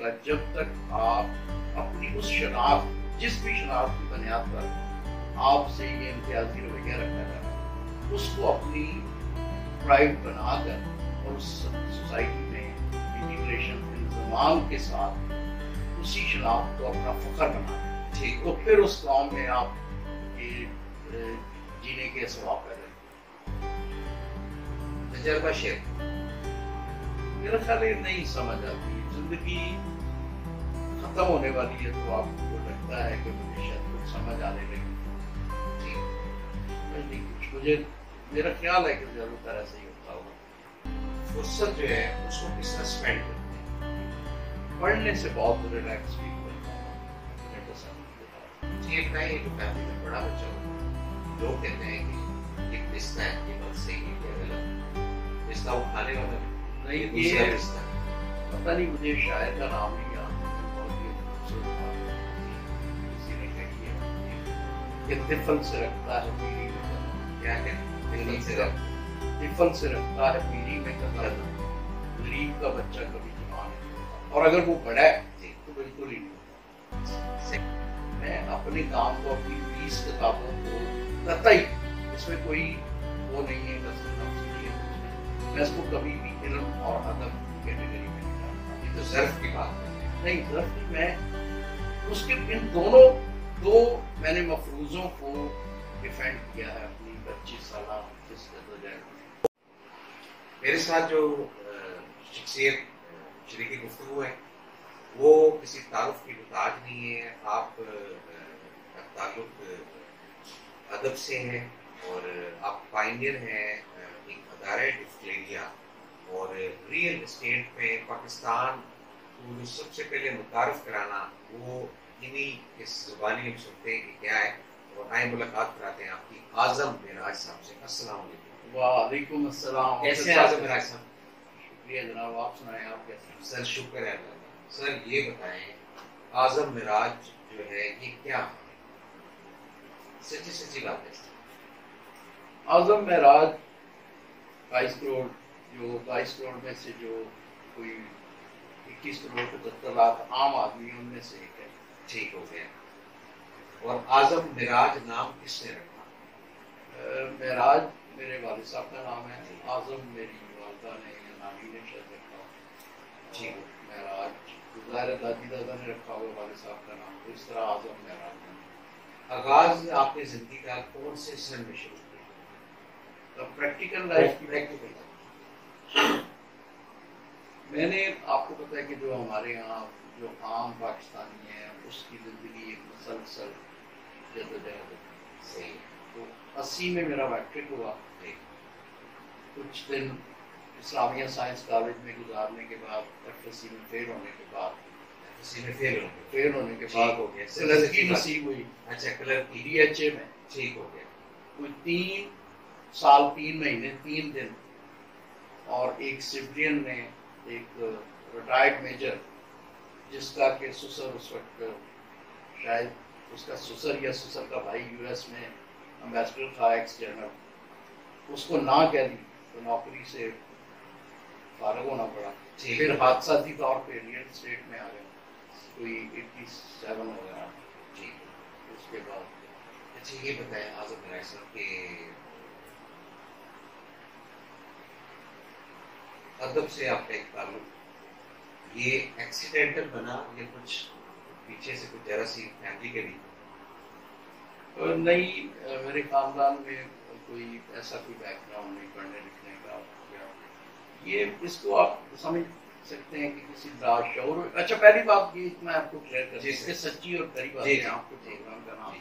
کا جب تک آپ اپنی اس شناخت جس بھی شناخت کی بنیاد پر آپ سے یہ امتیازی رویہ رکھا جا رہا ہے اس کو اپنی پرائیڈ بنا کر اور اس سوسائٹی میں انٹیگریشن انضمام کے ساتھ اسی شناخت کو اپنا فخر بنا دیں، ٹھیک، تو پھر اس قوم میں آپ کے جینے کے اسباب پیدا تجربہ شیئر میرا خیال یہ نہیں سمجھ آتی، زندگی ختم ہونے والی ہے تو آپ کو لگتا ہے کہ مجھے شاید کچھ سمجھ آنے لگی، مجھے میرا خیال ہے کہ زیادہ تر ایسا ہی ہوتا ہوگا۔ فرصت جو ہے اس کو کس طرح اسپینڈ کرتے ہیں؟ پڑھنے سے بہت ریلیکس فیل کرتا ہوں، مجھے پسند یہ بتائیں جو فیملی میں بڑا بچہ ہو، لوگ کہتے ہیں کہ ایک رشتہ ہے، یہ بات صحیح ہے کہ غلط؟ رشتہ اٹھانے والا نہیں، دوسرا یہ رشتہ پتہ نہیں، مجھے شاعر کا نام نہیں یاد اور یہ خوبصورت بات کسی نے کہی ہے کہ طفل سے رکھتا ہے پیری میں قدم، کیا ہے؟ طفل سے رکھتا ہے پیری میں قدم، غریب کا بچہ کبھی جوان نہیں ہوتا، اور اگر وہ بڑا ہے تو بالکل ہی نہیں ہوتا۔ میں اپنے کام کو اپنی 20 کتابوں کو قطعی اس میں کوئی وہ نہیں ہے، میں اس کو کبھی بھی علم اور ادب کی کیٹیگری میں نہیں ڈالتا۔ یہ تو ظرف کی بات ہے، نہیں ظرف نہیں، میں اس کے ان دونوں دو میں نے مفروضوں کو ڈیفینڈ کیا ہے اپنی 25 سالہ جس جدوجہد میں۔ میرے ساتھ جو شخصیت شریک گفتگو ہے وہ کسی تعارف کی محتاج نہیں ہے، آپ کا تعلق ادب سے ہے اور آپ پائنیئر ہیں ایک ادارہ ڈسپلیریا، اور ریئل اسٹیٹ میں پاکستان کو جو سب سے پہلے متعارف کرانا وہ انہی اس زبانی میں سنتے ہیں کہ کیا ہے، اور آئے ملاقات کراتے ہیں آپ کی اعظم معراج صاحب سے۔ السلام علیکم۔ وعلیکم السلام۔ کیسے ہیں اعظم معراج صاحب؟ شکریہ جناب، آپ سنائیں آپ کیسے ہیں؟ سر شکر ہے اللہ کا۔ سر یہ بتائیں اعظم معراج جو ہے یہ کیا ہے؟ سچی سچی بات ہے۔ اعظم معراج 22 کروڑ، جو 22 کروڑ میں سے جو کوئی 21 کروڑ 75 لاکھ عام آدمی ان میں سے ایک ہے۔ ٹھیک ہو گیا۔ اور اعظم معراج نام کس نے رکھا؟ معراج میرے والد صاحب کا نام ہے، اعظم میری والدہ نے یا نانی نے شاید رکھا۔ ٹھیک، معراج ظاہر دادی دادا نے رکھا ہوا والد صاحب کا نام، اس طرح اعظم معراج ہے۔ آغاز آپ نے زندگی کا کون سے سن میں شروع کیا؟ پریکٹیکل لائف کی پریکٹیکل میں نے، آپ کو پتہ ہے کہ جو ہمارے یہاں جو عام پاکستانی ہیں اس کی زندگی ایک مسلسل جدوجہد ہے۔ صحیح۔ تو 80 میں میرا میٹرک ہوا، کچھ دن اسلامیہ سائنس کالج میں گزارنے کے بعد FSC میں فیل ہونے کے بعد فیل ہونے کے بعد ہو گیا کلرکی نصیب ہوئی۔ اچھا، کلر کی DHA میں ٹھیک ہو گیا۔ کوئی 3 سال 3 مہینے 3 دن، اور ایک سویلین نے، ایک ریٹائرڈ میجر جس کا کہ سسر اس وقت شاید اس کا سسر یا سسر کا بھائی US میں امبیسڈر تھا، ایکس جنرل، اس کو نہ کہہ دی تو نوکری سے فارغ ہونا پڑا۔ پھر حادثاتی طور پہ ریئل اسٹیٹ میں آ گئے، کوئی 87 وغیرہ۔ اس کے بعد اچھا یہ بتائیں اعظم معراج صاحب کہ ادب سے آپ کا ایک تعلق یہ ایکسیڈنٹل بنا یا کچھ پیچھے سے کچھ ذرا سی فیملی کے بھی؟ نہیں، میرے خاندان میں کوئی ایسا کوئی بیک گراؤنڈ نہیں پڑھنے لکھنے کا۔ یہ اس کو آپ سمجھ سکتے ہیں کہ کسی لاشعور۔ اچھا پہلی بات یہ میں آپ کو کلیئر کر دوں کہ سچی اور کڑی بات ہے آپ کو پروگرام کا نام،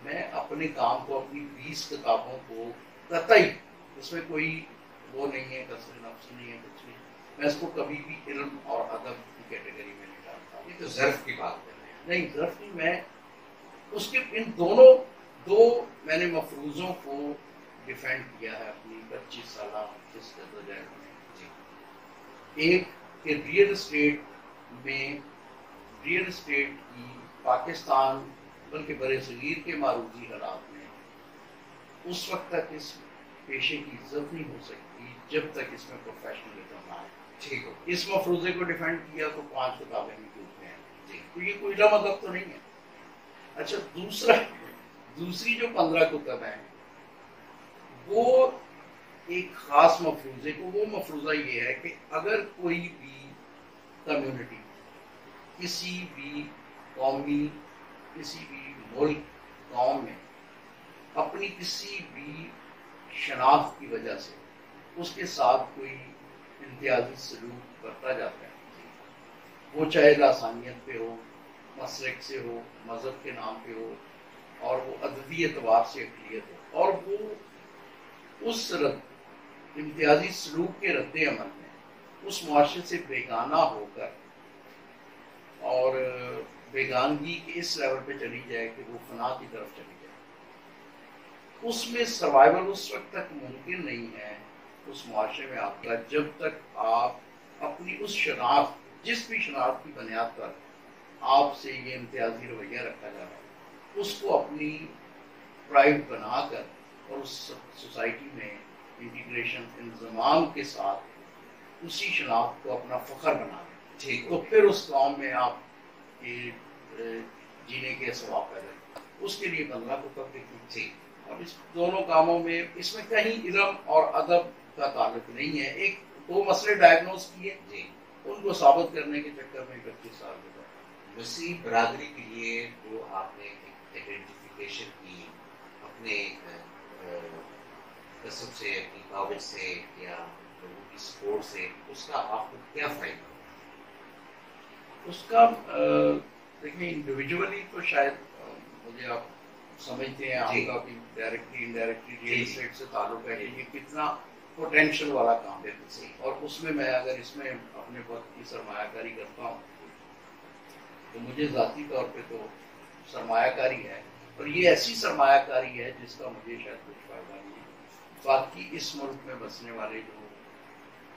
میں اپنے کام کو اپنی 20 کتابوں کو قطعی اس میں کوئی وہ نہیں ہے، کثر نفس نہیں ہے، کچھ نہیں، میں اس کو کبھی بھی علم اور ادب کی کیٹیگری میں نہیں ڈالتا۔ یہ تو ظرف کی بات ہے۔ نہیں ظرف نہیں، میں اس کے ان دونوں دو میں نے مفروضوں کو ڈیفینڈ کیا ہے اپنی 25 سالہ اس جدوجہد میں۔ ایک کہ ریئل اسٹیٹ کی پاکستان بلکہ برِ صغیر کے معروضی حالات میں اس وقت تک اس پیشے کی عزت نہیں ہو سکتی جب تک اس میں پروفیشنلزم نہ آئے۔ ٹھیک ہو، اس مفروضے کو ڈیفینڈ کیا تو 5 کتابیں تو یہ کوئی مطلب تو نہیں ہے. اچھا دوسری جو 15 کتب ہیں وہ ایک خاص مفروضے کو، وہ مفروضہ یہ ہے کہ اگر کوئی بھی کمیونٹی کسی بھی قومی، کسی بھی ملک قوم میں اپنی کسی بھی شناخت کی وجہ سے اس کے ساتھ کوئی امتیازی سلوک کرتا جاتا ہے، وہ چاہے لسانیت پہ ہو، مسلک سے ہو، مذہب کے نام پہ ہو، اور وہ عددی اعتبار سے اقلیت ہو، اور وہ اس امتیازی سلوک کے رد عمل میں اس معاشرے سے بیگانہ ہو کر اور بیگانگی کے اس لیول پہ چلی جائے کہ وہ فنا کی طرف چلی جائے، اس میں سروائیول اس وقت تک ممکن نہیں ہے اس معاشرے میں آپ کا جب تک آپ اپنی اس شناخت، جس بھی شناخت کی بنیاد پر آپ سے یہ امتیازی رویہ رکھا جا رہا ہے، اس کو اپنی پرائیڈ بنا کر اور اس سوسائٹی میں انٹیگریشن انضمام کے ساتھ اسی شناخت کو اپنا فخر بنا دیں، تو پھر اس قوم میں آپ کے جینے کے اسباب پیدا کریں. اس کے لیے 15 کتب لکھی. اور اس دونوں کاموں میں اس میں کہیں علم اور ادب کا تعلق نہیں ہے. ایک دو مسئلے ڈائگنوز کیے، ان کو ثابت کرنے کے چکر میں 25 سال گزر. مسیح برادری کے لیے جو آپ نے آئیڈینٹیفیکیشن کی اپنے قسم سے، اپنی کاوش سے یا لوگوں کی سپورٹ سے، اس کا آپ کو کیا فائدہ؟ اس کا دیکھیں انڈیویجولی تو شاید مجھے آپ سمجھتے ہیں آپ کا بھی ڈائریکٹلی انڈائریکٹلی ریئل اسٹیٹ سے تعلق ہے کہ یہ کتنا پوٹینشیل والا کام ہے، اور اس میں اگر اس میں اپنے وقت کی سرمایہ کاری کرتا ہوں تو مجھے ذاتی طور پہ تو سرمایہ کاری ہے، اور یہ ایسی سرمایہ کاری ہے جس کا مجھے شاید کچھ فائدہ نہیں ہے. باقی اس ملک میں بسنے والے جو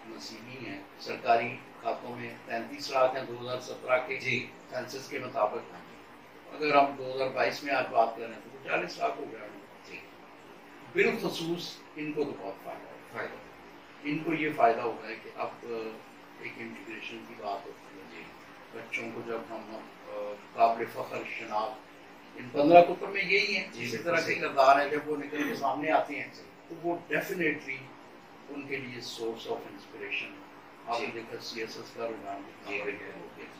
مسیحی ہیں، سرکاری کھاتوں میں 33 لاکھ ہیں 2017 کے سینسس کے مطابق. اگر ہم 2022 میں آج بات کریں تو 40 لاکھ ہو گیا. بالخصوص ان کو تو بہت فائدہ ہے. ان کو یہ فائدہ ہوتا ہے کہ اب ایک انٹیگریشن کی بات ہوتی ہے، بچوں کو جب ہم قابل فخر شناخت، ان 15 کتب میں یہی ہیں، اسی طرح کے کردار ہیں، جب وہ نکل کے سامنے آتے ہیں تو وہ ڈیفینیٹلی ان کے لیے سورس آف انسپریشن. آپ نے دیکھا سی ایس ایس کا رجحان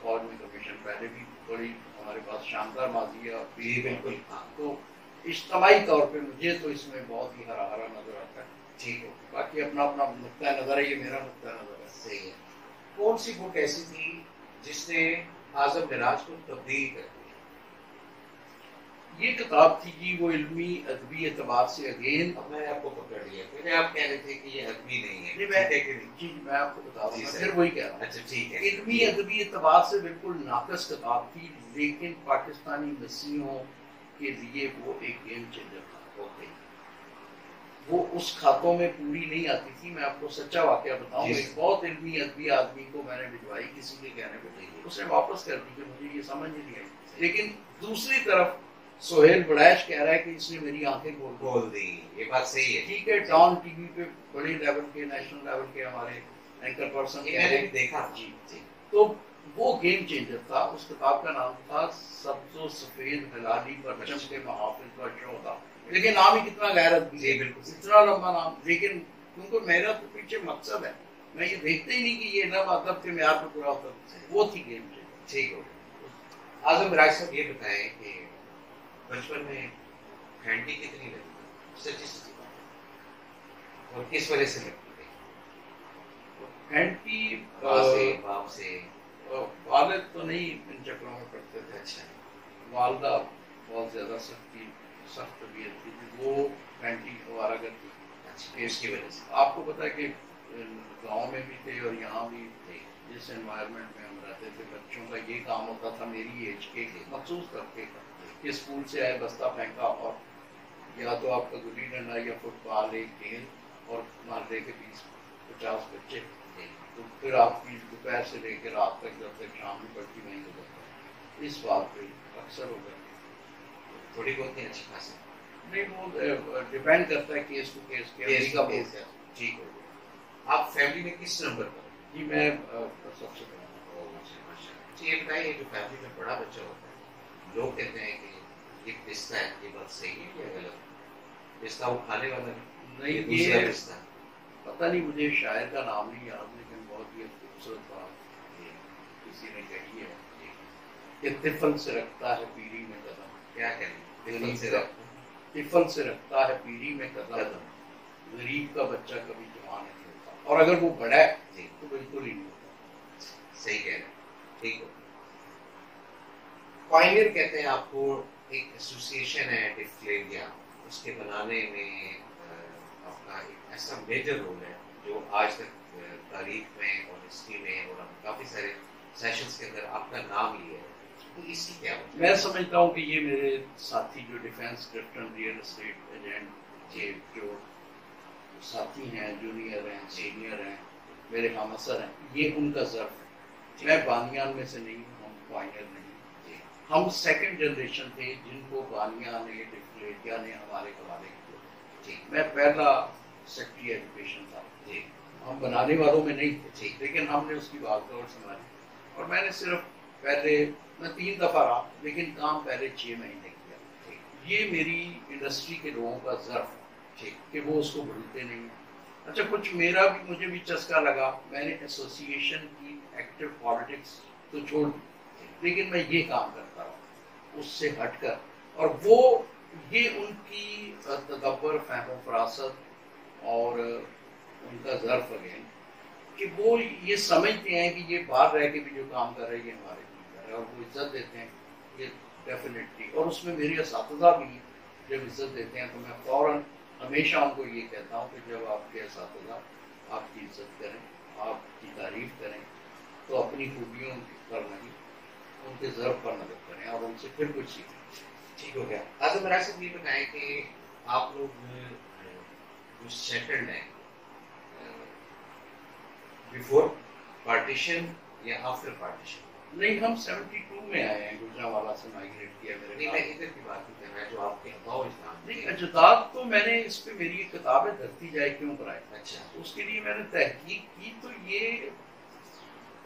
فوج میں کمیشن پہلے بھی بڑی ہمارے پاس شاندار ماضی ہے. بالکل. تو اجتماعی طور پہ مجھے تو اس میں بہت ہی ہرا ہرا نظر آتا ہے. ٹھیک ہے، باقی اپنا اپنا نقطۂ نظر ہے، یہ میرا نقطۂ نظر ہے. صحیح ہے. کون سی بک ایسی تھی جس نے اعظم معراج کو تبدیل کر دیا؟ یہ کتاب تھی جی، وہ علمی ادبی اعتبار سے اگین میں آپ کو پکڑ لیا، پہلے آپ کہہ رہے تھے کہ یہ ادبی نہیں ہے. جی میں آپ کو بتا دوں، پھر وہی کہہ رہا ہوں. اچھا ٹھیک ہے. علمی ادبی اعتبار سے بالکل ناقص کتاب تھی، لیکن پاکستانی مسیحیوں کے لیے وہ ایک گیم چینجر تھا. وہ اس کھاتوں میں پوری نہیں آتی تھی. میں آپ کو سچا واقعہ بتاؤں، ایک بہت علمی ادبی آدمی کو میں نے بھجوائی کسی کے کہنے پہ، اس نے واپس کر دی کہ مجھے یہ سمجھ نہیں آئی. لیکن دوسری طرف سہیل بڑیش کہہ رہا ہے کہ اس نے میری آنکھیں کھول دی. یہ بات صحیح ہے. ٹھیک ہے، ڈان ٹی وی پہ بڑے لیول کے، نیشنل لیول کے ہمارے اینکر پرسن میں نے دیکھا. جی. تو وہ گیم چینجر تھا. اس کتاب کا نام تھا سبز و سفید ہلالی پرچم کے محافظ کا شوہدہ. لیکن نام ہی کتنا غیر ادبی، بالکل اتنا لمبا نام. لیکن کیونکہ میرا تو پیچھے مقصد ہے، میں یہ دیکھتے ہی نہیں کہ یہ نہ ادب کے معیار پہ پورا ہوتا. وہ تھی گیم چینجر. ٹھیک ہو گیا. اعظم معراج صاحب یہ بتائیں کہ بچپن میں گھنٹی کتنی لگتی؟ سچی سچی بات، اور کس وجہ سے لگتی ہے؟ گھنٹی باپ سے والد تو نہیں ان چکروں میں پڑتے تھے. اچھا. والدہ بہت زیادہ سخت طبیعت تھی، وہ گھنٹی آوارہ کرتی. اس کی وجہ سے آپ کو پتا ہے کہ گاؤں میں بھی تھے اور یہاں بھی تھے، جس انوائرمنٹ میں ہم رہتے تھے بچوں کا یہ کام ہوتا تھا میری ایج کے مخصوص طبقے کا کہ اسکول سے آئے بستہ پھینکا، اور یا تو آپ کا گلی ڈنڈا یا فٹ بال، ایک گیند، اور محلے کے 20-50 بچے. تو پھر آپ کی دوپہر سے لے کے رات تک جب تک شام میں پڑتی وہیں گزرتا. اس بات پہ اکثر ہو گیا. تھوڑی بہت نہیں، اچھی خاصی نہیں، وہ ڈیپینڈ کرتا ہے کیس ٹو کیس کا بیس ہے. ٹھیک ہو گیا. آپ فیملی میں کس نمبر پر؟ جی میں سب سے پہلے. یہ بتائیے جو فیملی میں بڑا بچہ ہوتا ہے لوگ کہتے ہیں کہ یہ رشتہ ہے یہ بات صحیح ہے یا غلط رشتہ وہ کھانے والا نہیں دوسرا یہ رشتہ پتہ نہیں مجھے شاعر کا نام نہیں یاد لیکن بہت ہی خوبصورت بات کسی نے کہی ہے کہ طفل سے رکھتا ہے پیری میں قدم کیا کہیں طفل سے رکھتا ہے پیری میں قدم غریب کا بچہ کبھی جوان نہیں ہوتا اور اگر وہ بڑا ہے تو بالکل ہی نہیں ہوتا. صحیح کہہ رہے ہیں ٹھیک ہو. پائنیئر کہتے ہیں آپ کو ایک ایسوسیشن ہے ڈفلینیا اس کے بنانے میں آپ کا ایک ایسا میجر رول ہے جو آج تک تاریخ میں اور ہسٹری میں اور کافی سارے سیشنز کے اندر آپ کا نام لیا ہے. اس کی کیا وجہ؟ میں سمجھتا ہوں کہ یہ میرے ساتھی جو ڈیفینس کرپٹن ریئل اسٹیٹ ایجنٹ جو ساتھی ہیں جونیئر ہیں سینئر ہیں میرے ہم اثر ہیں یہ ان کا ظرف ہے. میں بانیان میں سے نہیں ہوں ہم پائنیئر نہیں ہم سیکنڈ جنریشن تھے جن کو بانیہ نے ڈفلیٹیا نے ہمارے حوالے کیا. میں پہلا سیکٹری ایجوکیشن تھا ہم بنانے والوں میں نہیں تھے لیکن ہم نے اس کی بات اور سنبھالی اور میں نے صرف پہلے میں 3 دفعہ رہا لیکن کام پہلے 6 مہینے کیا. یہ میری انڈسٹری کے لوگوں کا ظرف ہے کہ وہ اس کو بھولتے نہیں. اچھا کچھ میرا بھی مجھے بھی چسکا لگا میں نے ایسوسیشن کی ایکٹیو پالیٹکس تو چھوڑ دی لیکن میں یہ کام کرتا ہوں اس سے ہٹ کر اور وہ یہ ان کی تدبر فہم و فراست اور ان کا ظرف ہے کہ وہ یہ سمجھتے ہیں کہ یہ باہر رہ کے بھی جو کام کر رہے ہیں یہ ہمارے لیے کر رہے ہیں اور وہ عزت دیتے ہیں یہ ڈیفینیٹلی. اور اس میں میری اساتذہ بھی جب عزت دیتے ہیں تو میں فوراً ہمیشہ ان کو یہ کہتا ہوں کہ جب آپ کے اساتذہ آپ کی عزت کریں آپ کی تعریف کریں تو اپنی خوبیوں پر نہیں ان کے ضرب پر مدد کریں اور ان سے پھر کچھ سیکھیں. ٹھیک ہو گیا. اعظم راج صاحب یہ بتائیں کہ آپ لوگ جو سیٹلڈ ہیں بیفور پارٹیشن یا آفٹر پارٹیشن؟ نہیں ہم 72 میں آئے ہیں گجرانوالہ سے مائگریٹ کیا میرے. نہیں میں ادھر کی بات نہیں کر رہا جو آپ کے اباؤ اجداد نہیں اجداد تو میں نے اس پہ میری ایک کتاب ہے دھرتی جائے کیوں کرائی. اچھا اس کے لیے میں نے تحقیق کی تو یہ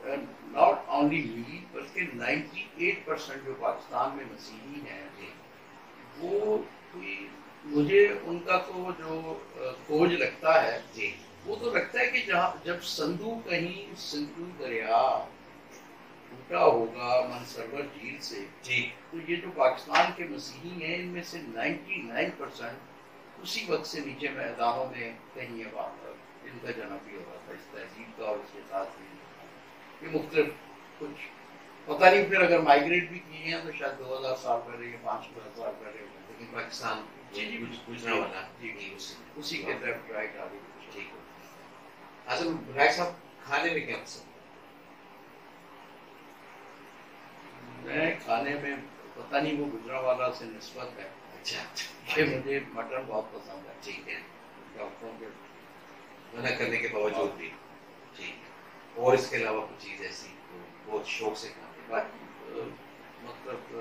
ناٹ اونلی می بلکہ 98% جو پاکستان میں مسیحی ہیں وہ کوئی مجھے ان کا تو جو کھوج لگتا ہے وہ تو لگتا ہے کہ جب سندھو کہیں سندھو دریا ٹوٹا ہوگا منسرور جھیل سے تو یہ جو پاکستان کے مسیحی ہیں ان میں سے 99% اسی وقت سے نیچے میدانوں میں کہیں ان کا جنم بھی ہو رہا تھا اس تہذیب کا اور اس کے ساتھ یہ مختلف کچھ پتہ نہیں پھر اگر مائگریٹ بھی کیے ہیں تو شاید 2000 سال پہلے یا 500 سال پہلے لیکن پاکستان گجرانوالہ اسی کے لیفٹ رائٹ آگے. ٹھیک ہو. اعظم راج صاحب کھانے میں کیا پسند؟ میں کھانے میں پتہ نہیں وہ گجرانوالہ سے نسبت ہے. اچھا کہ مجھے مٹن بہت پسند ہے. ٹھیک ہے. ڈاکٹروں کے منع کرنے کے باوجود بھی ٹھیک. اور اس کے علاوہ کچھ چیز ایسی بہت شوق سے کھاتے ہیں مطلب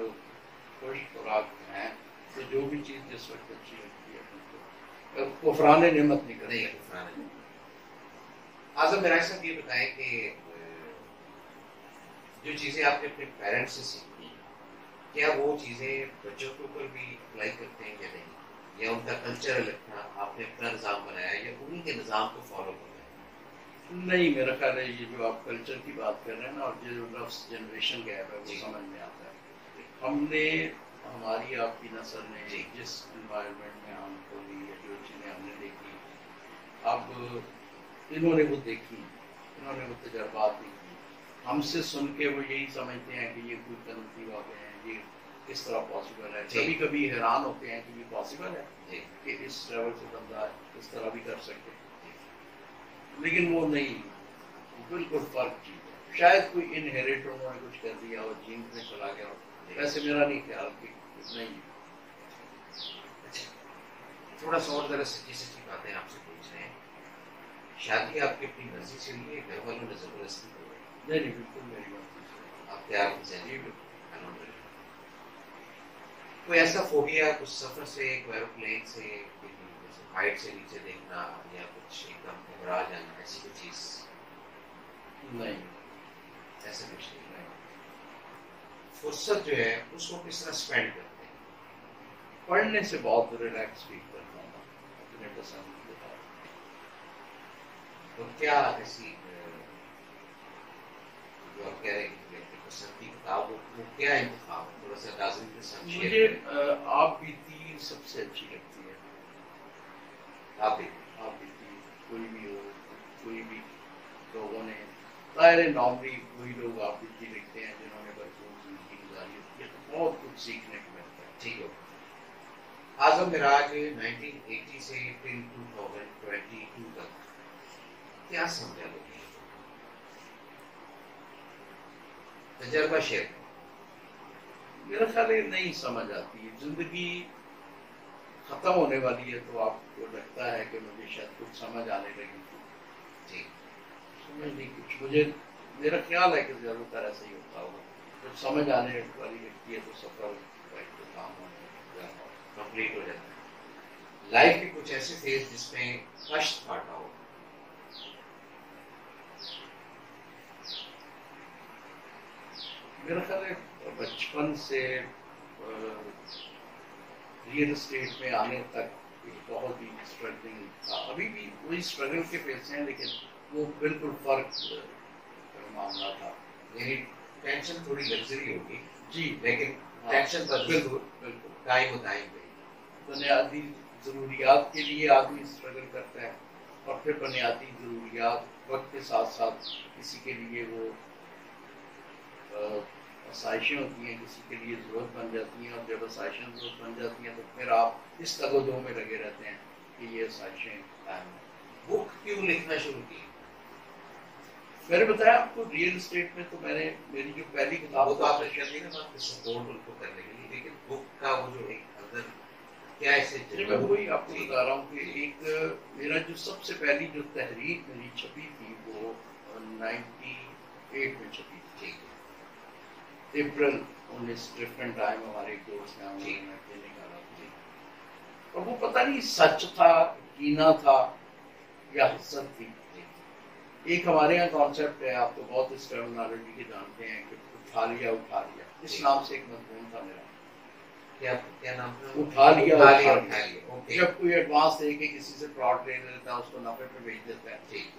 خوش خوراک ہیں تو جو بھی چیز جس وقت اچھی لگتی ہے کفران نعمت نہیں کرتے. اعظم راج صاحب یہ بتائیں کہ جو چیزیں آپ نے اپنے پیرنٹس سے سیکھی کیا وہ چیزیں بچوں کے اوپر بھی اپلائی کرتے ہیں یا نہیں یا ان کا کلچر الگ تھا آپ نے اپنا نظام بنایا یا انہیں کے نظام کو فالو کرنا؟ نہیں میرا خیال ہے یہ جو آپ کلچر کی بات کر رہے ہیں نا اور جو لفظ جنریشن گیپ ہے وہ سمجھ میں آتا ہے. ہم نے ہماری آپ کی نسل نے جس انوائرمنٹ میں ہم کو لی یا جو چیزیں ہم نے دیکھی اب انہوں نے وہ دیکھی انہوں نے وہ تجربات دیکھی ہم سے سن کے وہ یہی سمجھتے ہیں کہ یہ کوئی تنقید ہو گئے ہیں یہ کس طرح پاسبل ہے. کبھی کبھی حیران ہوتے ہیں کہ یہ پاسبل ہے کہ اس لیول سے بندہ اس طرح بھی کر سکتے لیکن وہ نہیں بالکل فرق چیز ہے. شاید کوئی انہیریٹ انہوں نے کچھ کر دیا اور جین میں چلا گیا ویسے میرا نہیں خیال کہ نہیں. تھوڑا سا اور ذرا سچی سچی باتیں آپ سے پوچھ رہے ہیں. شادی آپ کی اپنی مرضی سے لیے گھر والوں نے زبردستی کو؟ نہیں بالکل میری مرضی سے. آپ تیار ہو جائیں. کوئی ایسا فوبیا کچھ سفر سے کوئی ایروپلین سے ہائٹ سے نیچے دیکھنا یا کچھ ایک دم گھبرا جانا ایسی کوئی چیز؟ نہیں ایسا کچھ نہیں ہے. فرصت جو ہے اس کو کس طرح اسپینڈ کرتے ہیں؟ پڑھنے سے بہت ریلیکس فیل کرتا ہوں اپنے پسند کی کتاب. تو کیا ایسی جو آپ کہہ رہے ہیں کہ اپنی پسند کی کتاب وہ کیا انتخاب ہے؟ تھوڑا سا ناظرین کے ساتھ شیئر مجھے کریں. آپ بیتی سب سے اچھی لگتی ہے. آپ بھی آپ بیتی کوئی بھی ہو, کوئی بھی لوگوں نے ظاہر نارملی وہی لوگ آپ بیتی لکھتے ہیں جنہوں نے بھرپور زندگی گزاری ہوتی ہے, تو بہت کچھ سیکھنے کو ملتا ہے. ٹھیک ہے. اعظم معراج 1980 سے 2022 تک کیا سمجھا لوگ تجربہ شیئر کریں. میرا خیال ہے نہیں سمجھ آتی ہے. زندگی ختم ہونے والی ہے تو آپ کو لگتا ہے کہ مجھے شاید کچھ سمجھ آنے لگی. جی سمجھ نہیں کچھ. مجھے میرا خیال ہے کہ زیادہ تر ایسا ہی ہوتا ہوگا. جب سمجھ آنے والی لگتی ہے تو سفر کا اختتام ہونے کمپلیٹ ہو جاتا ہے. لائف کے کچھ ایسے فیز جس میں کشٹ کاٹا ہو. میرا خیال ہے بچپن سے ریئل اسٹیٹ میں آنے تک ایک بہت ہی اسٹرگلنگ تھا. ابھی بھی وہی اسٹرگل کے فیز ہیں لیکن وہ بالکل فرق معاملہ تھا. یعنی ٹینشن تھوڑی لگژری ہوگی جی لیکن ٹینشن بالکل بالکل ٹائم و ٹائم پہ. بنیادی ضروریات کے لیے آدمی اسٹرگل کرتا ہے اور پھر بنیادی ضروریات وقت کے ساتھ ساتھ کسی کے لیے وہ آسائشیں ہوتی ہیں, کسی کے لیے ضرورت بن جاتی ہیں, اور جب آسائشیں ضرورت بن جاتی ہیں تو پھر آپ اس تگ و دو میں لگے رہتے ہیں کہ یہ آسائشیں قائم ہیں. بک کیوں لکھنا شروع کی؟ میں نے بتایا آپ کو ریئل اسٹیٹ میں تو میں نے میری جو پہلی کتاب وہ تو آپ نے کر لی نا بات سپورٹ ان کو کرنے کے لیے, لیکن بک کا وہ جو ایک اندر کیا ایسے میں وہی آپ کو بتا رہا ہوں کہ ایک میرا جو سب سے پہلی جو تحریر میری چھپی تھی وہ 98 میں چھپی تھی. اپریل 19 ڈفرنٹ ٹائم ہمارے کورس میں نکالا تھا. اور وہ پتہ نہیں سچ تھا, کینا تھا یا حسد تھی. ایک ہمارے یہاں کانسیپٹ ہے, آپ تو بہت اس ٹرمنالوجی کے جانتے ہیں, کہ اٹھا لیا, اس نام سے ایک مضمون تھا میرا. کیا نام تھا؟ اٹھا لیا. جب کوئی ایڈوانس دے کے کسی سے پلاٹ لے لیتا ہے اس کو نفے پہ بیچ دیتا ہے,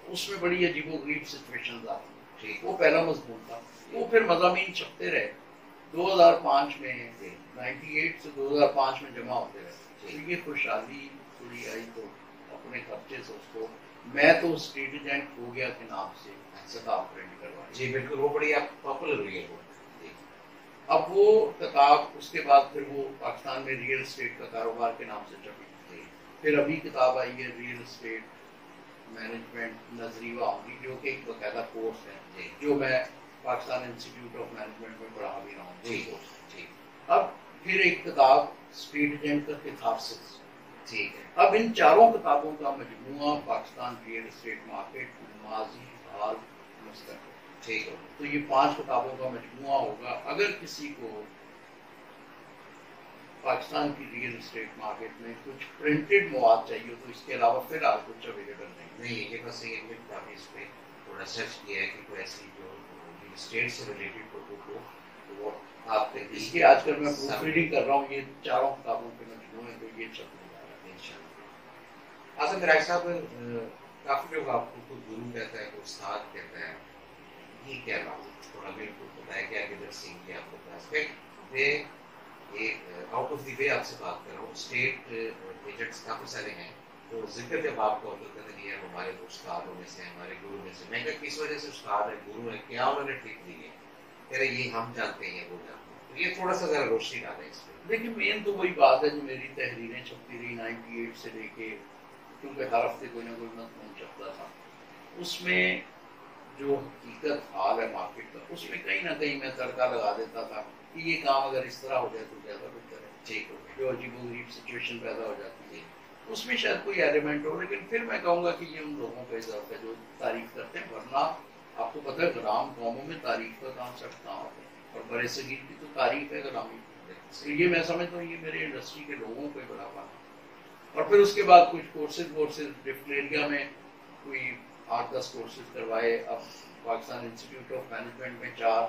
اس میں بڑی عجیب و غریب سچویشنز آتی ہیں. وہ پہلا مضمون تھا. وہ پھر مضامین چھپتے رہے. 2005 میں 98 سے 2005 میں جمع ہوتے رہے. یہ خوشحالی تھوڑی آئی تو اپنے خرچے سے اس کو, میں تو اسٹیٹ ایجنٹ ہو گیا کے نام سے کتاب پرنٹ کروائی. جی بالکل, وہ بڑی پاپولر ہوئی ہے. اب وہ کتاب اس کے بعد پھر وہ پاکستان میں ریئل اسٹیٹ کا کاروبار کے نام سے چھپی. پھر ابھی کتاب آئی ہے ریئل اسٹیٹ مینجمنٹ نظری و عملی, جو کہ ایک باقاعدہ کورس ہے جو میں پاکستان انسٹیٹیوٹ آف مینجمنٹ میں پڑھا بھی رہا ہوں. اب پھر ایک کتاب اسٹیٹ ایجنٹ کا کتابسز. ٹھیک ہے. اب ان چاروں کتابوں کا مجموعہ پاکستان ریئل اسٹیٹ مارکیٹ ماضی حال مستقبل. ٹھیک ہے. تو یہ 5 کتابوں کا مجموعہ ہوگا. اگر کسی کو پاکستان کی ریئل اسٹیٹ مارکیٹ میں کچھ پرنٹڈ مواد چاہیے تو اس کے علاوہ فی الحال کچھ اویلیبل نہیں. یہ بس یہ کافی اس پہ تھوڑا سرچ کیا ہے کہ کوئی ایسی جو ریئل اسٹیٹ سے ریلیٹڈ بک ہو تو وہ آپ کے اس کی آج کل میں پروف ریڈنگ کر رہا ہوں. یہ چاروں کتابوں کے مجموعے تو یہ چھپنے جا رہا ہے انشاءاللہ. اعظم معراج صاحب, کافی لوگ آپ کو کوئی گرو کہتا ہے, کوئی استاد کہتا ہے, یہ کیا بات ہے؟ تھوڑا بالکل بتایا کیا کہ سنگھ کے آپ کو پاسپیکٹ میں ایک آؤٹ آف دی وے آپ سے بات کر رہا ہوں. اسٹیٹ ایجنٹس کافی سارے ہیں تو ذکر جب آپ کو عبدالقدر نہیں ہے ہمارے استادوں میں سے, ہمارے گرو میں سے, میں کہ کس وجہ سے استاد ہے, گرو ہے, کیا انہوں نے ٹھیک دی ہے, کہہ رہے یہ ہم جانتے ہیں وہ جانتے ہیں. تو یہ تھوڑا سا ذرا روشنی ڈالیں اس پہ. لیکن مین تو وہی بات ہے جو میری تحریریں چھپتی رہی 98 سے لے کے, کیونکہ ہر ہفتے کوئی نہ کوئی مضمون چھپتا تھا. اس میں جو حقیقت حال ہے مارکیٹ کا, اس میں کہیں نہ کہیں میں تڑکا لگا دیتا تھا کہ یہ کام اگر اس طرح ہو جائے تو زیادہ بہتر ہے. ٹھیک ہو, جو عجیب و غریب سچویشن پیدا ہو جاتی ہے اس میں شاید کوئی ایلیمنٹ ہو. لیکن پھر میں کہوں گا کہ یہ ان لوگوں کا اضافہ ہے جو تعریف کرتے ہیں, ورنہ آپ کو پتہ ہے غلام قوموں میں تعریف کا کانسیپٹ کہاں ہوتا ہے, اور برے صغیر کی تو تعریف ہے غلامی. تو یہ میں سمجھتا ہوں یہ میرے انڈسٹری کے لوگوں کو بڑا پانا. اور پھر اس کے بعد کچھ کورسز ڈفٹریریا میں کوئی 8-10 کورسز کروائے. اب پاکستان انسٹیٹیوٹ آف مینجمنٹ میں 4